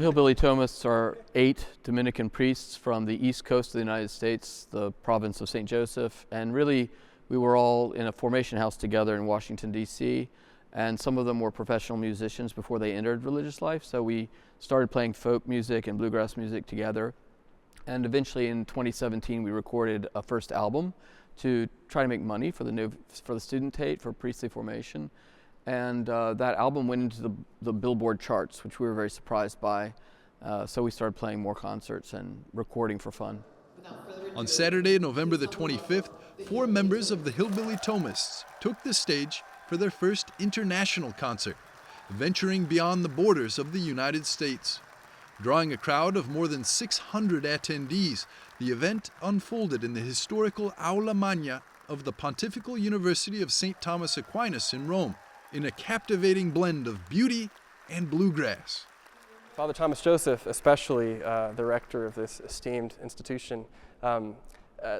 Hillbilly Thomists are 8 Dominican priests from the east coast of the United States, the province of St. Joseph, and really we were all in a formation house together in Washington, D.C., and some of them were professional musicians before they entered religious life, so we started playing folk music and bluegrass music together. And eventually in 2017 we recorded a first album to try to make money for the student tate for priestly formation. And that album went into the Billboard charts, which we were very surprised by. So we started playing more concerts and recording for fun. On Saturday, November the 25th, 4 members of the Hillbilly Thomists took the stage for their first international concert, venturing beyond the borders of the United States. Drawing a crowd of more than 600 attendees, the event unfolded in the historical Aula Magna of the Pontifical University of St. Thomas Aquinas in Rome, in a captivating blend of beauty and bluegrass. Father Thomas Joseph, especially the rector of this esteemed institution,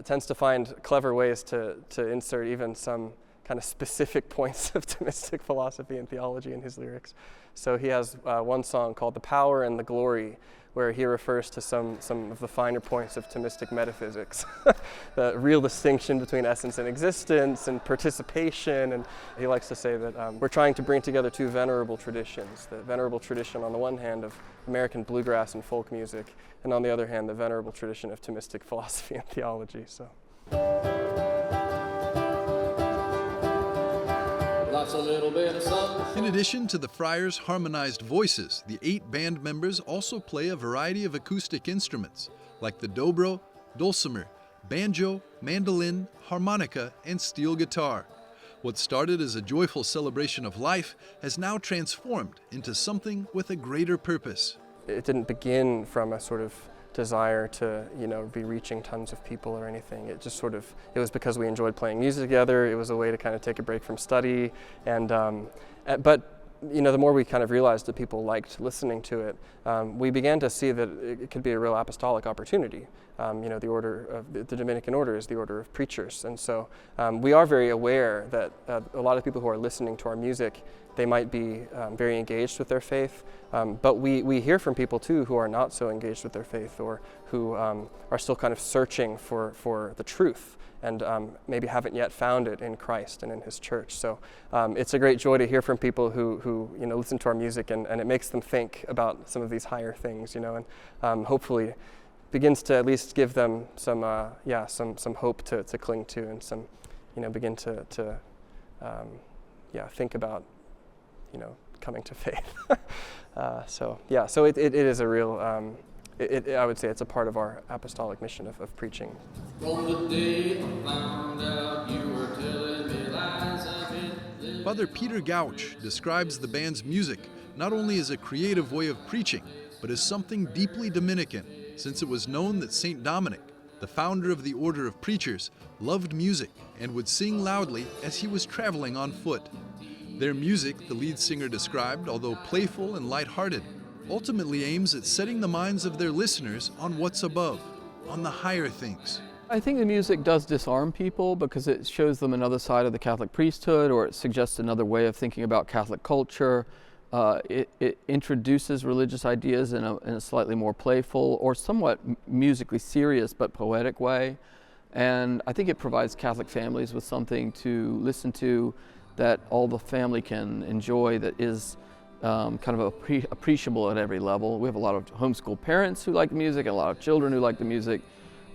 tends to find clever ways to insert even some kind of specific points of Thomistic philosophy and theology in his lyrics. So he has one song called The Power and the Glory, where he refers to some of the finer points of Thomistic metaphysics. The real distinction between essence and existence and participation, and he likes to say that we're trying to bring together 2 venerable traditions. The venerable tradition on the one hand of American bluegrass and folk music, and on the other hand the venerable tradition of Thomistic philosophy and theology. So. In addition to the Friars' harmonized voices, the 8 band members also play a variety of acoustic instruments, like the dobro, dulcimer, banjo, mandolin, harmonica, and steel guitar. What started as a joyful celebration of life has now transformed into something with a greater purpose. It didn't begin from a sort of desire to, be reaching tons of people or anything. It just it was because we enjoyed playing music together. It was a way to kind of take a break from study, and but the more we kind of realized that people liked listening to it, we began to see that it could be a real apostolic opportunity. The order of the Dominican order is the order of preachers, and so we are very aware that a lot of people who are listening to our music, they might be very engaged with their faith, but we hear from people too who are not so engaged with their faith, or who are still kind of searching for the truth, and maybe haven't yet found it in Christ and in His church. So it's a great joy to hear from people who listen to our music, and it makes them think about some of these higher things, and hopefully begins to at least give them some hope to cling to, and some begin to think about coming to faith. So it is a real, I would say it's a part of our apostolic mission of preaching. From the day I found out you were telling me lies, Father Peter Gautsch describes the band's music not only as a creative way of preaching, but as something deeply Dominican, since it was known that St. Dominic, the founder of the order of preachers, loved music and would sing loudly as he was traveling on foot. Their music, the lead singer described, although playful and lighthearted, ultimately aims at setting the minds of their listeners on what's above, on the higher things. I think the music does disarm people because it shows them another side of the Catholic priesthood, or it suggests another way of thinking about Catholic culture. It introduces religious ideas in a slightly more playful or somewhat musically serious but poetic way. And I think it provides Catholic families with something to listen to that all the family can enjoy, that is kind of appreciable at every level. We have a lot of homeschool parents who like the music, and a lot of children who like the music.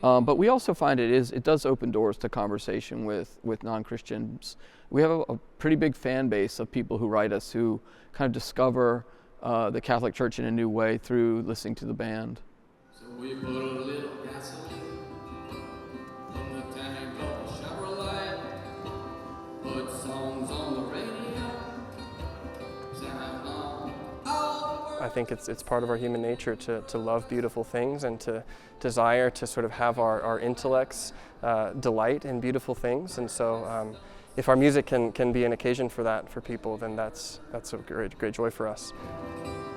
But we also find it does open doors to conversation with non-Christians. We have a pretty big fan base of people who write us who kind of discover the Catholic Church in a new way through listening to the band. So we put a little gasoline in the tank of a Chevrolet, put songs on the radio, sound on all the I think it's part of our human nature to love beautiful things, and to desire to sort of have our intellects delight in beautiful things. And so if our music can be an occasion for that for people, then that's a great joy for us.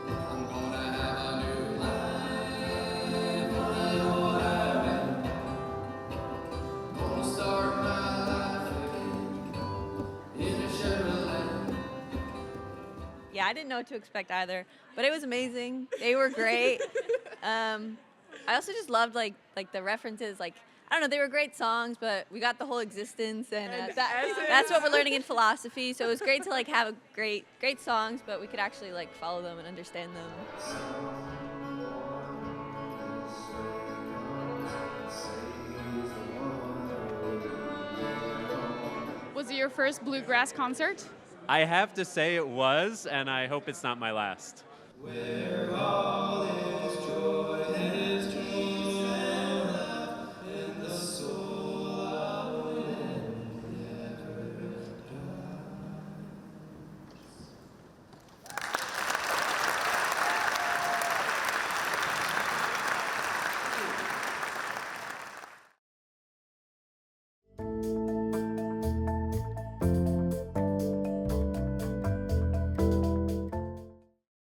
I'm gonna have a new life, Lord, I've been gonna start my life again in a Chevrolet. Yeah, I didn't know what to expect either, but it was amazing. They were great. I also just loved like the references, like, I don't know, they were great songs, but we got the whole existence, and that's what we're learning in philosophy. So it was great to like have a great songs, but we could actually like follow them and understand them. Was it your first bluegrass concert? I have to say it was, and I hope it's not my last.